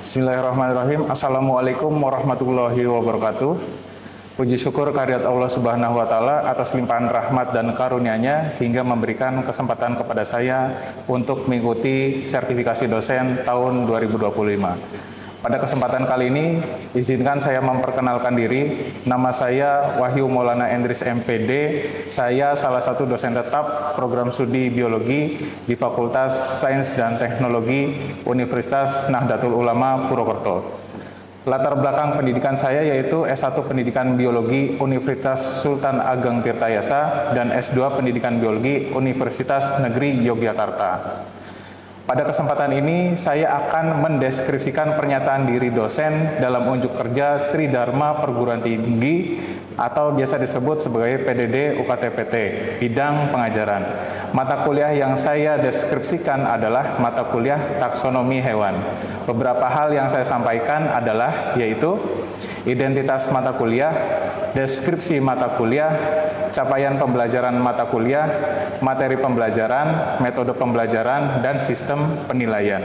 Bismillahirrahmanirrahim. Assalamualaikum warahmatullahi wabarakatuh. Puji syukur kehadirat Allah Subhanahu wa Ta'ala atas limpahan rahmat dan karunia-Nya hingga memberikan kesempatan kepada saya untuk mengikuti sertifikasi dosen tahun 2025. Pada kesempatan kali ini, izinkan saya memperkenalkan diri. Nama saya Wahyu Maulana Endris MPD. Saya salah satu dosen tetap program studi biologi di Fakultas Sains dan Teknologi Universitas Nahdlatul Ulama Purwokerto. Latar belakang pendidikan saya yaitu S1 Pendidikan Biologi Universitas Sultan Ageng Tirtayasa dan S2 Pendidikan Biologi Universitas Negeri Yogyakarta. Pada kesempatan ini, saya akan mendeskripsikan pernyataan diri dosen dalam unjuk kerja Tridharma Perguruan Tinggi atau biasa disebut sebagai PDD UKT-PT, bidang pengajaran. Mata kuliah yang saya deskripsikan adalah mata kuliah taksonomi hewan. Beberapa hal yang saya sampaikan adalah yaitu identitas mata kuliah, deskripsi mata kuliah, capaian pembelajaran mata kuliah, materi pembelajaran, metode pembelajaran, dan sistem penilaian.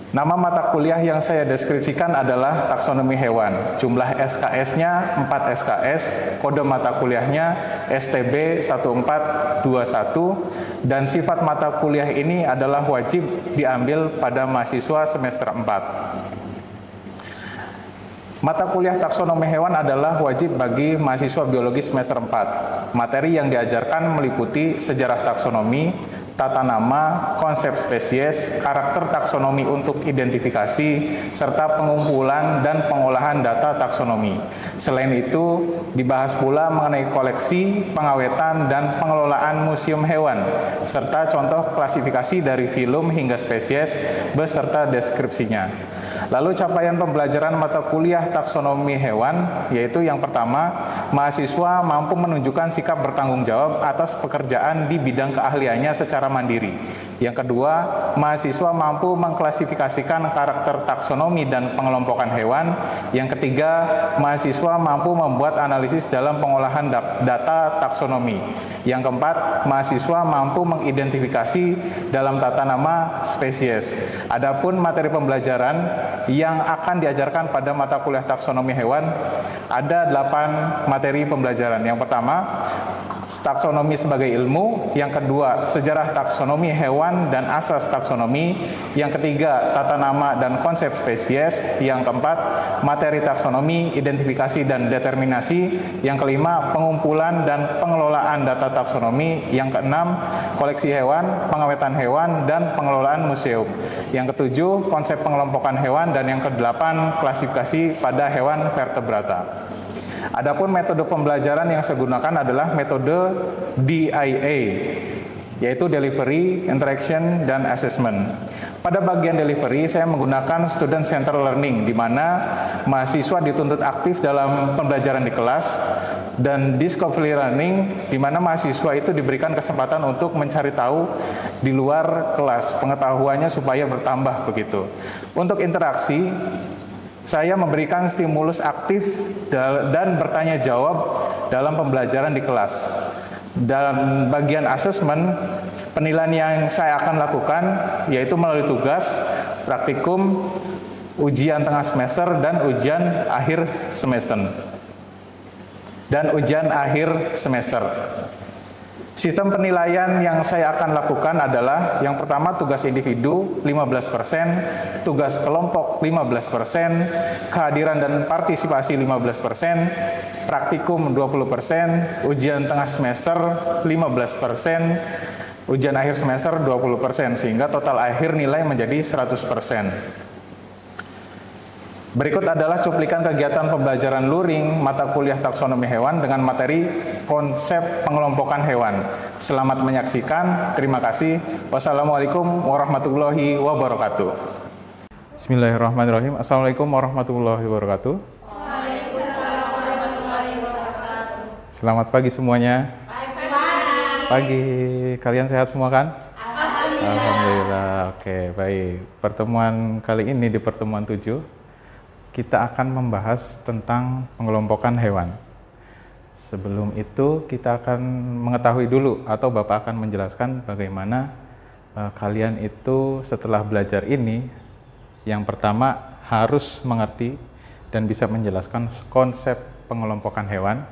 Nama mata kuliah yang saya deskripsikan adalah taksonomi hewan. Jumlah SKS-nya 4 SKS, kode mata kuliahnya STB 1421, dan sifat mata kuliah ini adalah wajib diambil pada mahasiswa semester 4. Mata kuliah taksonomi hewan adalah wajib bagi mahasiswa biologi semester 4. Materi yang diajarkan meliputi sejarah taksonomi, tata nama, konsep spesies, karakter taksonomi untuk identifikasi, serta pengumpulan dan pengolahan data taksonomi. Selain itu, dibahas pula mengenai koleksi, pengawetan, dan pengelolaan museum hewan, serta contoh klasifikasi dari filum hingga spesies beserta deskripsinya. Lalu capaian pembelajaran mata kuliah taksonomi hewan, yaitu yang pertama, mahasiswa mampu menunjukkan sikap bertanggung jawab atas pekerjaan di bidang keahliannya secara mandiri. Yang kedua, mahasiswa mampu mengklasifikasikan karakter taksonomi dan pengelompokan hewan. Yang ketiga, mahasiswa mampu membuat analisis dalam pengolahan data taksonomi. Yang keempat, mahasiswa mampu mengidentifikasi dalam tata nama spesies. Adapun materi pembelajaran yang akan diajarkan pada mata kuliah taksonomi hewan, ada 8 materi pembelajaran. Yang pertama, taksonomi sebagai ilmu. Yang kedua, sejarah taksonomi hewan dan asas taksonomi. Yang ketiga, tata nama dan konsep spesies. Yang keempat, materi taksonomi, identifikasi dan determinasi. Yang kelima, pengumpulan dan pengelolaan data taksonomi. Yang keenam, koleksi hewan, pengawetan hewan, dan pengelolaan museum. Yang ketujuh, konsep pengelompokan hewan, dan yang kedelapan, klasifikasi pada hewan vertebrata. Adapun metode pembelajaran yang saya gunakan adalah metode DIA, yaitu Delivery, Interaction, dan Assessment. Pada bagian delivery, saya menggunakan Student Center Learning, di mana mahasiswa dituntut aktif dalam pembelajaran di kelas, dan Discovery Learning, di mana mahasiswa itu diberikan kesempatan untuk mencari tahu di luar kelas, pengetahuannya supaya bertambah begitu. Untuk interaksi, saya memberikan stimulus aktif dan bertanya jawab dalam pembelajaran di kelas. Dalam bagian asesmen, penilaian yang saya akan lakukan yaitu melalui tugas, praktikum, ujian tengah semester, dan ujian akhir semester. Sistem penilaian yang saya akan lakukan adalah yang pertama, tugas individu 15%, tugas kelompok 15%, kehadiran dan partisipasi 15%, praktikum 20%, ujian tengah semester 15%, ujian akhir semester 20%, sehingga total akhir nilai menjadi 100%. Berikut adalah cuplikan kegiatan pembelajaran luring mata kuliah taksonomi hewan dengan materi konsep pengelompokan hewan. Selamat menyaksikan, terima kasih. Wassalamualaikum warahmatullahi wabarakatuh. Bismillahirrahmanirrahim. Assalamualaikum warahmatullahi wabarakatuh. Waalaikumsalam warahmatullahi wabarakatuh. Selamat pagi semuanya. Pagi. Kalian sehat semua kan? Alhamdulillah. Oke, baik. Pertemuan kali ini di pertemuan 7 kita akan membahas tentang pengelompokan hewan. Sebelum itu kita akan mengetahui dulu atau Bapak akan menjelaskan bagaimana kalian itu setelah belajar ini Yang pertama, harus mengerti dan bisa menjelaskan konsep pengelompokan hewan.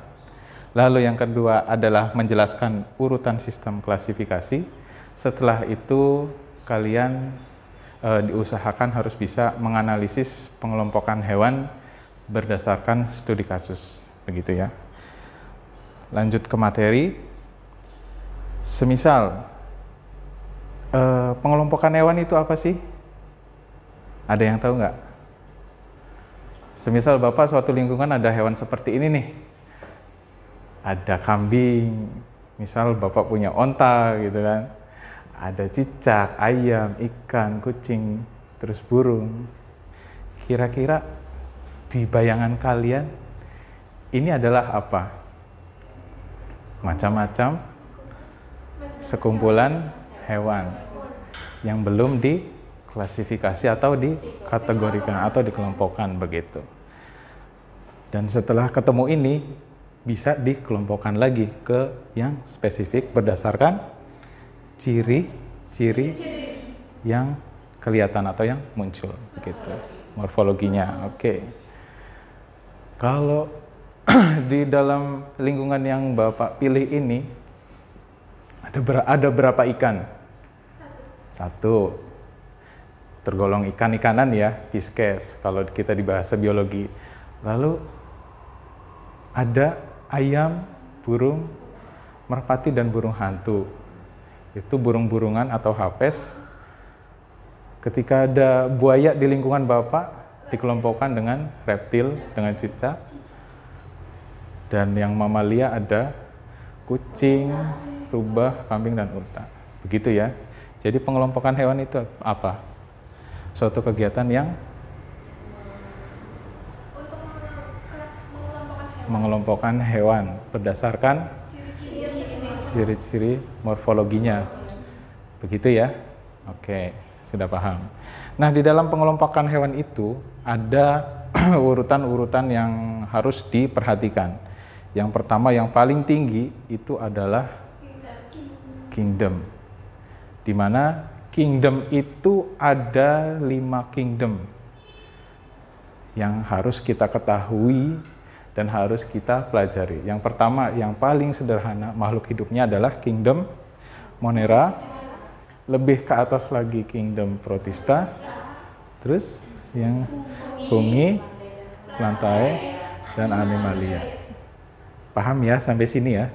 Lalu yang kedua adalah menjelaskan urutan sistem klasifikasi. Setelah itu kalian diusahakan harus bisa menganalisis pengelompokan hewan berdasarkan studi kasus. Begitu ya. Lanjut ke materi. Semisal pengelompokan hewan itu apa sih? Ada yang tahu nggak? Semisal Bapak suatu lingkungan ada hewan seperti ini nih. Ada kambing, misal Bapak punya onta gitu kan. Ada cicak, ayam, ikan, kucing, terus burung. Kira-kira di bayangan kalian ini adalah apa? Macam-macam sekumpulan hewan yang belum diklasifikasi atau dikategorikan atau dikelompokkan begitu. Dan setelah ketemu ini bisa dikelompokkan lagi ke yang spesifik berdasarkan ciri-ciri yang kelihatan atau yang muncul begitu, morfologinya. Oke. Kalau di dalam lingkungan yang Bapak pilih ini ada berapa ikan? Satu. Tergolong ikan-ikanan ya, Pisces kalau kita di bahasa biologi. Lalu ada ayam, burung merpati dan burung hantu. Itu burung-burungan atau hapes. Ketika ada buaya di lingkungan Bapak, dikelompokkan dengan reptil, dengan cicak. Dan yang mamalia ada kucing, rubah, kambing, dan unta. Begitu ya. Jadi pengelompokan hewan itu apa? Suatu kegiatan yang mengelompokkan hewan berdasarkan ciri-ciri morfologinya. Begitu ya? Oke, sudah paham. Nah, di dalam pengelompokan hewan itu ada urutan-urutan yang harus diperhatikan. Yang pertama, yang paling tinggi itu adalah kingdom. Di mana kingdom itu ada 5 kingdom yang harus kita ketahui dan harus kita pelajari. Yang pertama, yang paling sederhana makhluk hidupnya adalah kingdom Monera, lebih ke atas lagi kingdom Protista, terus yang fungi, plantae, dan animalia. Paham ya sampai sini ya?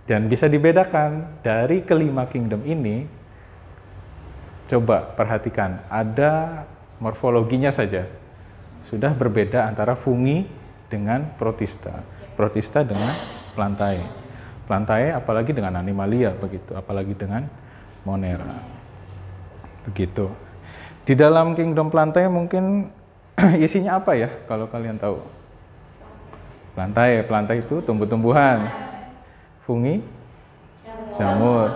Dan bisa dibedakan dari kelima kingdom ini, coba perhatikan, ada morfologinya saja. Sudah berbeda antara fungi dengan protista, protista dengan plantae, plantae apalagi dengan animalia begitu, apalagi dengan monera, begitu. Di dalam kingdom plantae mungkin isinya apa ya kalau kalian tahu? Plantae, plantae itu tumbuh-tumbuhan, fungi, jamur,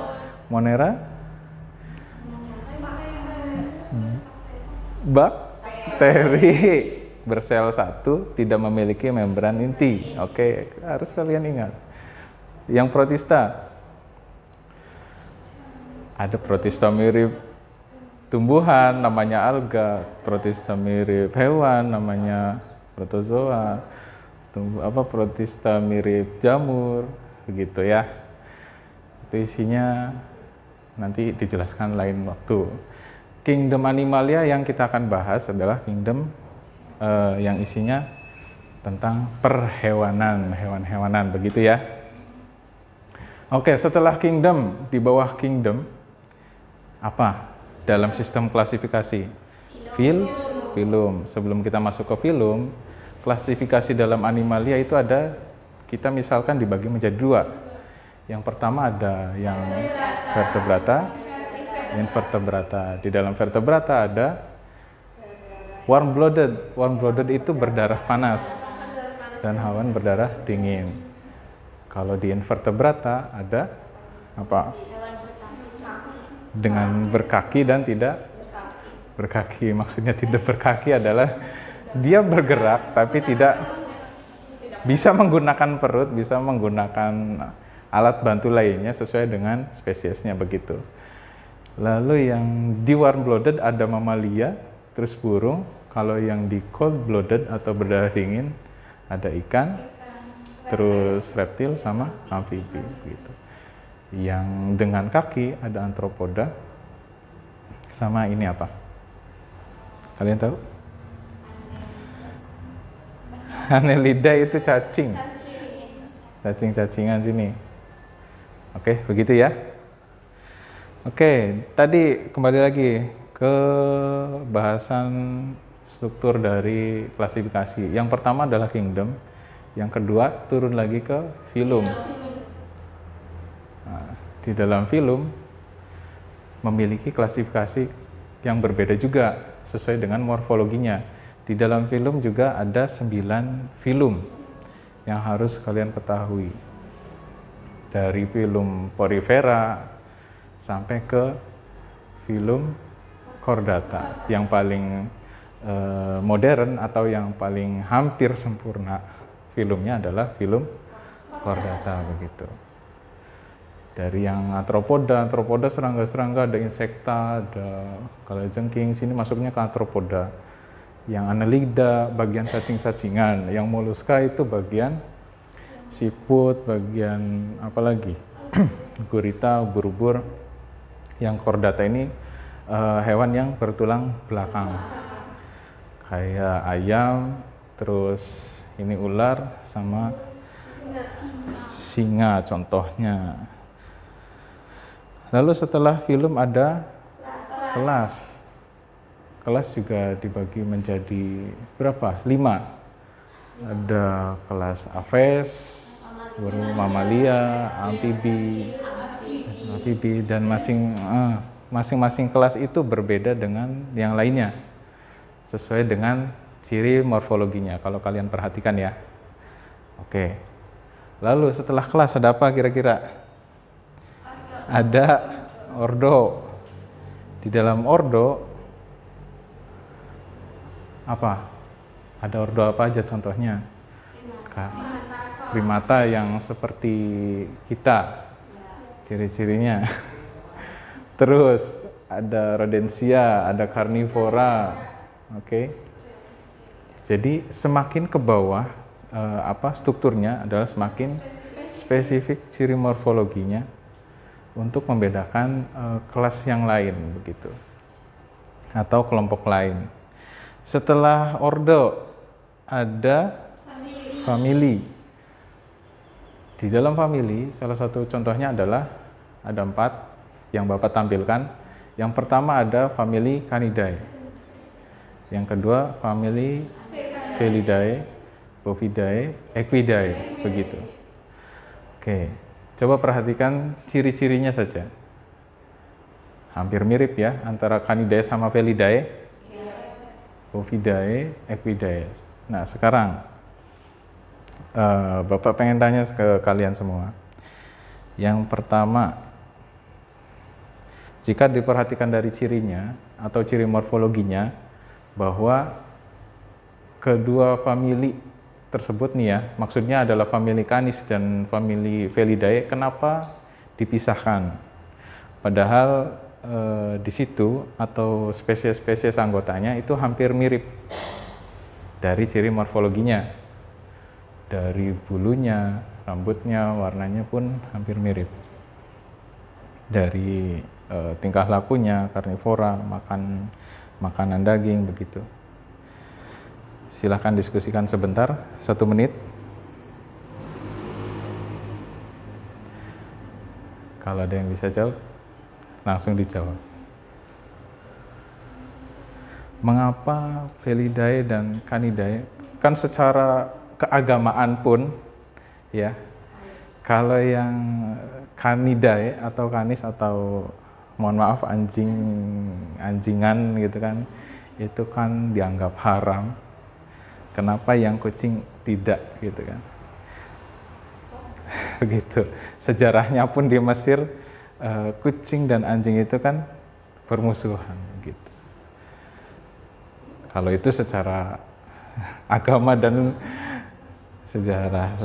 monera, bakteri. Bersel satu, tidak memiliki membran inti. Oke, harus kalian ingat. Yang protista, ada protista mirip tumbuhan, namanya alga. Protista mirip hewan, namanya protozoa. Protista mirip jamur, begitu ya. Itu isinya nanti dijelaskan lain waktu. Kingdom animalia yang kita akan bahas adalah kingdom yang isinya tentang perhewanan, hewan-hewanan, begitu ya. Oke, setelah kingdom, di bawah kingdom, apa dalam sistem klasifikasi? Filum. Sebelum kita masuk ke filum, klasifikasi dalam animalia itu ada, kita misalkan dibagi menjadi 2. Yang pertama ada yang vertebrata, invertebrata. Di dalam vertebrata ada warm-blooded. Warm-blooded itu berdarah panas dan hewan berdarah dingin. Kalau di invertebrata ada apa? Dengan berkaki dan tidak berkaki. Maksudnya tidak berkaki adalah dia bergerak tapi tidak bisa menggunakan perut, bisa menggunakan alat bantu lainnya sesuai dengan spesiesnya begitu. Lalu yang di warm-blooded ada mamalia, terus burung. Kalau yang di cold blooded atau berdarah dingin ada ikan, terus reptil sama amfibi gitu. Yang dengan kaki ada antropoda sama ini apa? Kalian tahu? Annelida itu cacing. Cacing-cacingan sini. Oke, begitu ya. Oke, tadi kembali lagi ke bahasan struktur dari klasifikasi. Yang pertama adalah kingdom, yang kedua turun lagi ke filum. Nah, di dalam filum memiliki klasifikasi yang berbeda juga sesuai dengan morfologinya. Di dalam filum juga ada 9 filum yang harus kalian ketahui. Dari filum Porifera sampai ke filum Chordata. Yang paling modern atau yang paling hampir sempurna filumnya adalah filum Chordata begitu. Dari yang antropoda serangga-serangga, ada insekta, ada kalajengking, sini masuknya ke antropoda. Yang annelida bagian cacing-cacingan, yang moluska itu bagian siput, bagian apa lagi? Gurita, ubur-ubur. Yang chordata ini hewan yang bertulang belakang. Kayak ayam, terus ini ular sama singa contohnya. Lalu setelah filum ada kelas. Kelas juga dibagi menjadi berapa? 5. Ada kelas Aves, baru mamalia, amfibi, dan masing-masing kelas itu berbeda dengan yang lainnya sesuai dengan ciri morfologinya kalau kalian perhatikan ya. Oke. Lalu setelah kelas ada apa kira-kira? Ada ordo. Di dalam ordo apa? Ada ordo apa aja contohnya? Primata yang seperti kita, ciri-cirinya. Terus ada rodensia, ada karnivora, oke. Jadi semakin ke bawah strukturnya adalah semakin spesifik ciri morfologinya untuk membedakan kelas yang lain begitu atau kelompok lain. Setelah ordo ada famili. Di dalam famili salah satu contohnya adalah ada 4 yang Bapak tampilkan. Yang pertama ada famili Canidae. Yang kedua famili Felidae, Bovidae, Equidae begitu. Oke, coba perhatikan ciri-cirinya saja. Hampir mirip ya antara Canidae sama Felidae. Bovidae, Equidae. Nah sekarang Bapak pengen tanya ke kalian semua. Yang pertama, jika diperhatikan dari cirinya atau ciri morfologinya bahwa kedua famili tersebut nih ya, maksudnya adalah famili Canis dan famili Felidae, kenapa dipisahkan? Padahal di situ atau spesies-spesies anggotanya itu hampir mirip dari ciri morfologinya, dari bulunya, rambutnya, warnanya pun hampir mirip. Dari tingkah lakunya, karnivora, makan makanan daging begitu. Silahkan diskusikan sebentar, 1 menit. Kalau ada yang bisa jawab, langsung dijawab. Mengapa Felidae dan Canidae? Kan secara keagamaan pun ya, kalau yang Canidae atau Canis atau mohon maaf anjingan gitu kan, itu kan dianggap haram. Kenapa yang kucing tidak gitu kan? Begitu. Sejarahnya pun di Mesir kucing dan anjing itu kan bermusuhan gitu. Kalau itu secara agama dan sejarah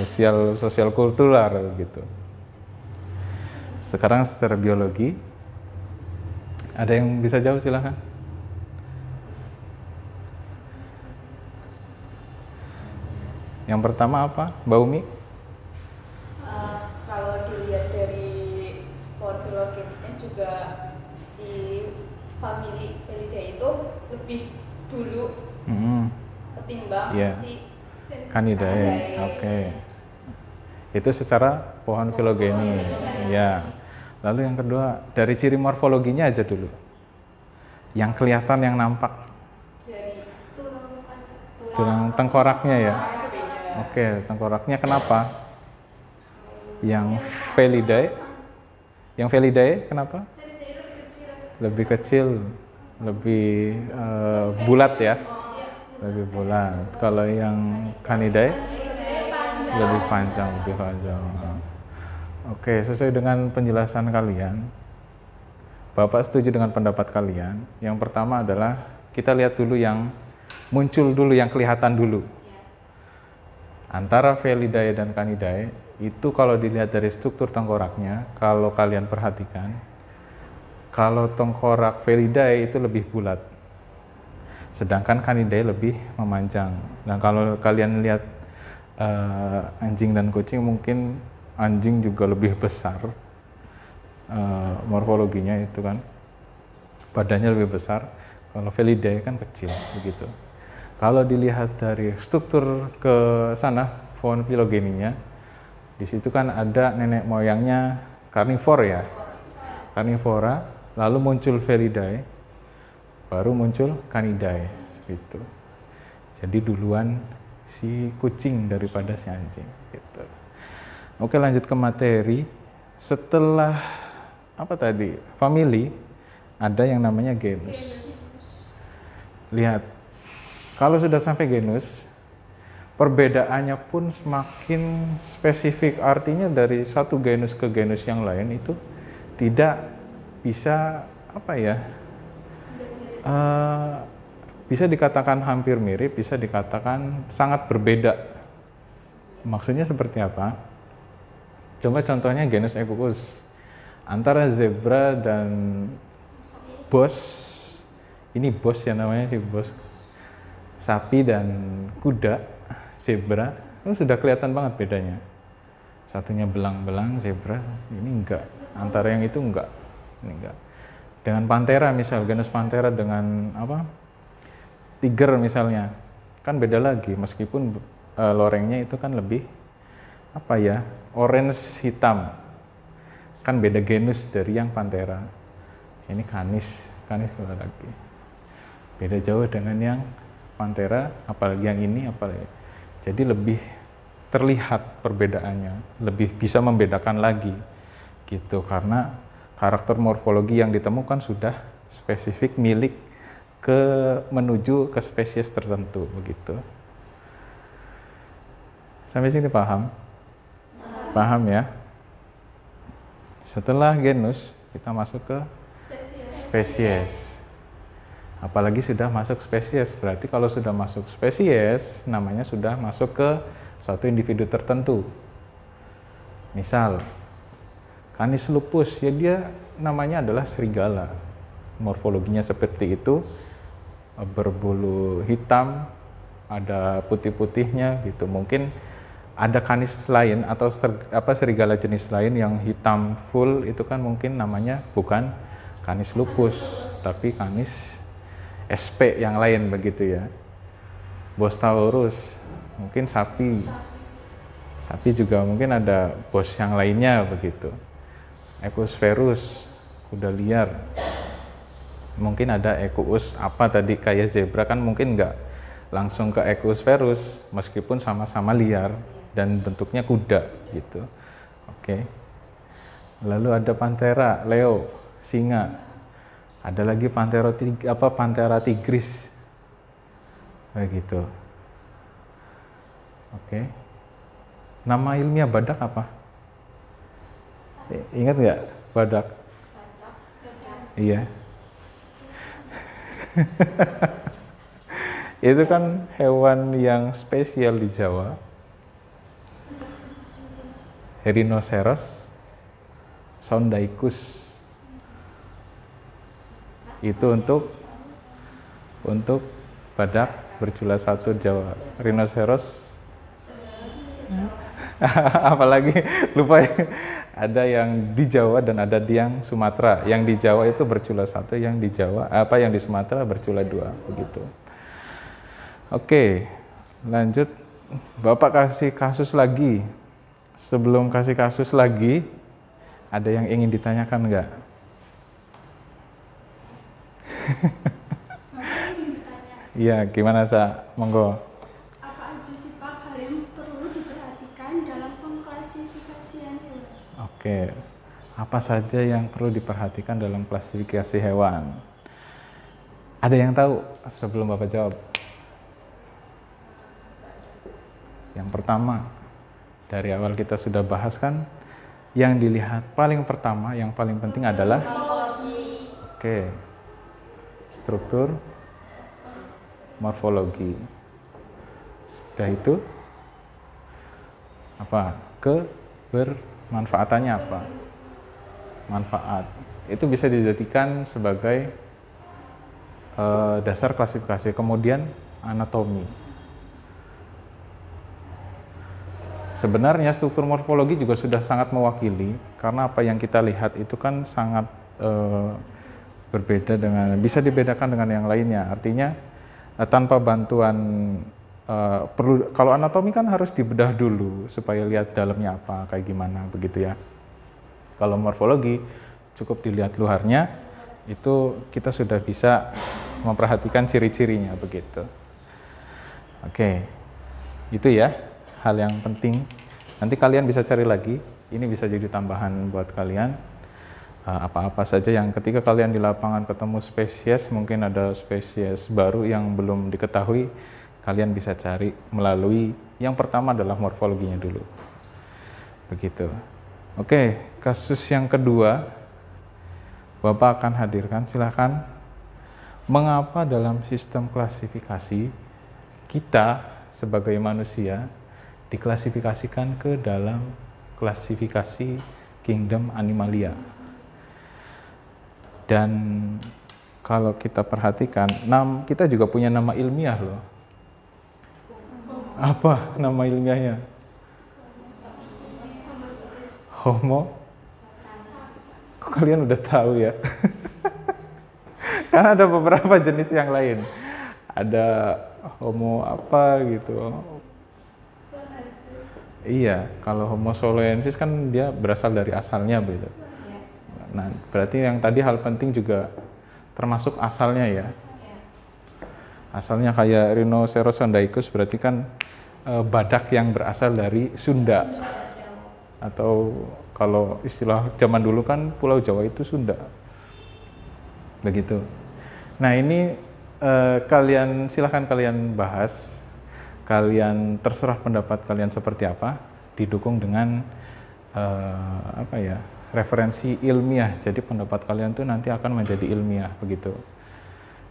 sosial kultural gitu. Sekarang secara biologi, ada yang bisa jawab silahkan. Yang pertama apa, Mbak Umi? Kalau dilihat dari morfologisnya juga si famili Felidae itu lebih dulu ketimbang si Canidae. Oke. Itu secara pohon filogeni. Ya. Lalu yang kedua, dari ciri morfologinya aja dulu. Yang kelihatan, yang nampak. dari Tulang tengkoraknya ya. Oke, tengkoraknya kenapa? Yang Felidae kenapa? Lebih kecil, lebih bulat ya. Lebih bulat. Kalau yang Canidae lebih panjang. Oke, sesuai dengan penjelasan kalian, Bapak setuju dengan pendapat kalian. Yang pertama adalah kita lihat dulu yang muncul dulu, yang kelihatan dulu. Antara Felidae dan Canidae itu kalau dilihat dari struktur tengkoraknya, kalau kalian perhatikan, kalau tengkorak Felidae itu lebih bulat, sedangkan Canidae lebih memanjang. Dan kalau kalian lihat anjing dan kucing, mungkin anjing juga lebih besar morfologinya itu kan, badannya lebih besar. Kalau Felidae kan kecil begitu. Kalau dilihat dari struktur ke sana pohon filogeninya, di situ kan ada nenek moyangnya karnivora ya, karnivora. Lalu muncul Felidae, baru muncul Canidae seperti itu. Jadi duluan si kucing daripada si anjing gitu. Oke, lanjut ke materi. Setelah apa tadi? Famili, ada yang namanya genus. Lihat, kalau sudah sampai genus, perbedaannya pun semakin spesifik. Artinya dari satu genus ke genus yang lain itu tidak bisa apa ya? Bisa dikatakan hampir mirip, bisa dikatakan sangat berbeda. Maksudnya seperti apa? Coba contohnya genus Equus. Antara zebra dan bos, ini bos ya namanya, si bos. Sapi dan kuda, zebra, itu sudah kelihatan banget bedanya. Satunya belang-belang, zebra, ini enggak. Antara yang itu enggak, ini enggak. Dengan pantera misal, genus pantera dengan apa? Tiger misalnya, kan beda lagi. Meskipun lorengnya itu kan lebih apa ya, orange hitam, kan beda genus dari yang pantera. Ini canis beda lagi, beda jauh dengan yang pantera, apalagi yang ini, apalagi. Jadi lebih terlihat perbedaannya, lebih bisa membedakan lagi gitu, karena karakter morfologi yang ditemukan sudah spesifik milik menuju ke spesies tertentu begitu. Sampai sini paham? Paham ya? Setelah genus, kita masuk ke spesies. Apalagi sudah masuk spesies, berarti kalau sudah masuk spesies, namanya sudah masuk ke suatu individu tertentu. Misal, Canis lupus, ya dia namanya adalah serigala. Morfologinya seperti itu, berbulu hitam, ada putih-putihnya gitu. Mungkin ada canis lain atau serigala jenis lain yang hitam full, itu kan mungkin namanya bukan Canis lupus, tapi Canis SP yang lain begitu ya. Bos taurus, mungkin sapi juga mungkin ada bos yang lainnya begitu. Equus ferus, kuda liar, mungkin ada Equus apa tadi kayak zebra, kan mungkin nggak langsung ke Equus ferus meskipun sama-sama liar dan bentuknya kuda gitu. Oke. Lalu ada pantera, leo, singa. Ada lagi pantera tigris. Begitu. Oke. Nama ilmiah badak apa? Ingat nggak badak? Iya. Itu kan hewan yang spesial di Jawa. Rhinoceros sondaicus. Itu untuk badak berjula satu Jawa. Rhinoceros Apalagi lupa ya. Ada yang di Jawa dan ada yang Sumatera. Yang di Jawa itu bercula 1, yang di yang di Sumatera bercula 2, begitu. Oke, lanjut. Bapak kasih kasus lagi. Sebelum kasih kasus lagi, ada yang ingin ditanyakan enggak? Bapak izin bertanya. Iya, gimana Sa? Monggo. Apa aja sih Pak hal yang perlu diperhatikan dalam pengklasifikasian hewan? Oke, apa saja yang perlu diperhatikan dalam klasifikasi hewan? Ada yang tahu sebelum Bapak jawab? Yang pertama, dari awal kita sudah bahas kan, yang dilihat paling pertama, yang paling penting adalah oke, struktur, morfologi. Sudah itu, apa? Kebermanfaatannya apa? Manfaat. Itu bisa dijadikan sebagai dasar klasifikasi. Kemudian anatomi. Sebenarnya struktur morfologi juga sudah sangat mewakili, karena apa yang kita lihat itu kan sangat berbeda dengan, bisa dibedakan dengan yang lainnya. Artinya tanpa bantuan perlu, kalau anatomi kan harus dibedah dulu supaya lihat dalamnya apa, kayak gimana, begitu ya. Kalau morfologi cukup dilihat luarnya, itu kita sudah bisa memperhatikan ciri-cirinya, begitu. Oke, itu ya hal yang penting. Nanti kalian bisa cari lagi, ini bisa jadi tambahan buat kalian. Apa-apa saja yang ketika kalian di lapangan ketemu spesies, mungkin ada spesies baru yang belum diketahui, kalian bisa cari melalui yang pertama adalah morfologinya dulu. Begitu. Oke, kasus yang kedua Bapak akan hadirkan, silakan. Mengapa dalam sistem klasifikasi kita sebagai manusia diklasifikasikan ke dalam klasifikasi kingdom Animalia? Dan kalau kita perhatikan, kita juga punya nama ilmiah loh. Apa nama ilmiahnya? Homo. Kok kalian udah tahu ya? Kan ada beberapa jenis yang lain. Ada Homo apa gitu. Iya, kalau Homo soloensis kan dia berasal dari asalnya begitu. Nah, berarti yang tadi hal penting juga termasuk asalnya ya. Asalnya kayak Rhinoceros sondaicus berarti kan badak yang berasal dari Sunda. Atau kalau istilah zaman dulu kan Pulau Jawa itu Sunda. Begitu. Nah, ini silahkan kalian bahas. Kalian terserah pendapat kalian seperti apa, didukung dengan referensi ilmiah. Jadi pendapat kalian tuh nanti akan menjadi ilmiah, begitu.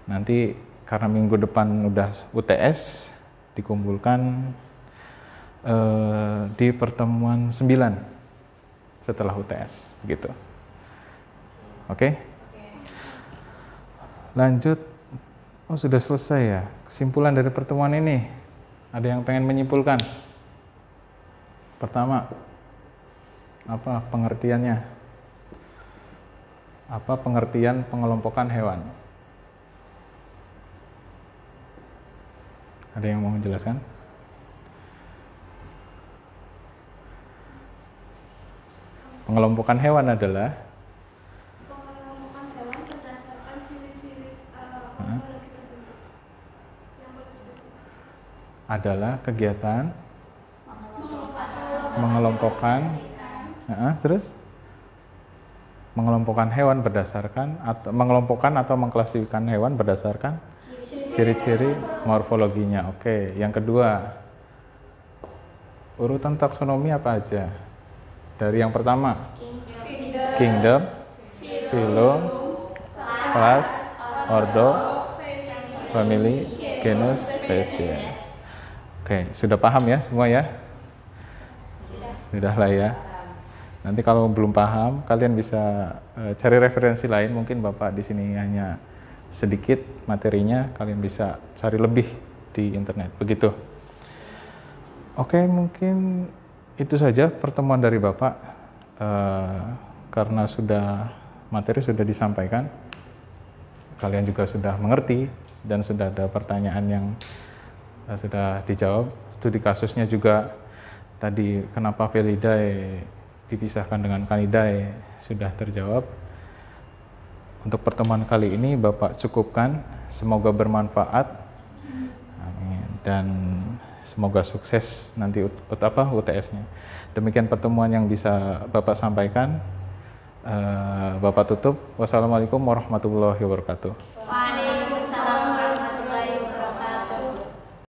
Nanti karena minggu depan udah UTS, dikumpulkan di pertemuan 9 setelah UTS, begitu. Oke? Lanjut. Oh, sudah selesai ya. Kesimpulan dari pertemuan ini. Ada yang pengen menyimpulkan? Pertama, apa pengertiannya? Apa pengertian pengelompokan hewan? Ada yang mau menjelaskan? Pengelompokan hewan adalah Pengelompokan hewan berdasarkan ciri-ciri morfologi tertentu yang berspesifik. adalah kegiatan mengelompokkan, terus mengelompokkan hewan berdasarkan atau mengelompokkan atau mengklasifikasikan hewan berdasarkan ciri-ciri morfologinya. Oke, yang kedua, urutan taksonomi apa aja? Dari yang pertama, kingdom, phylum, class, ordo, family, genus, species. Oke, sudah paham ya semua ya? Sudah lah ya. Nanti kalau belum paham, kalian bisa cari referensi lain. Mungkin Bapak di sini hanya sedikit materinya, kalian bisa cari lebih di internet. Begitu. Oke, mungkin itu saja pertemuan dari Bapak. Karena materi sudah disampaikan, kalian juga sudah mengerti dan sudah ada pertanyaan yang sudah dijawab. Studi kasusnya juga tadi kenapa Felidae dipisahkan dengan Canidae sudah terjawab. Untuk pertemuan kali ini Bapak cukupkan, semoga bermanfaat. Amin. Dan semoga sukses nanti UTS-nya. Demikian pertemuan yang bisa Bapak sampaikan. Bapak tutup. Wassalamualaikum warahmatullahi wabarakatuh.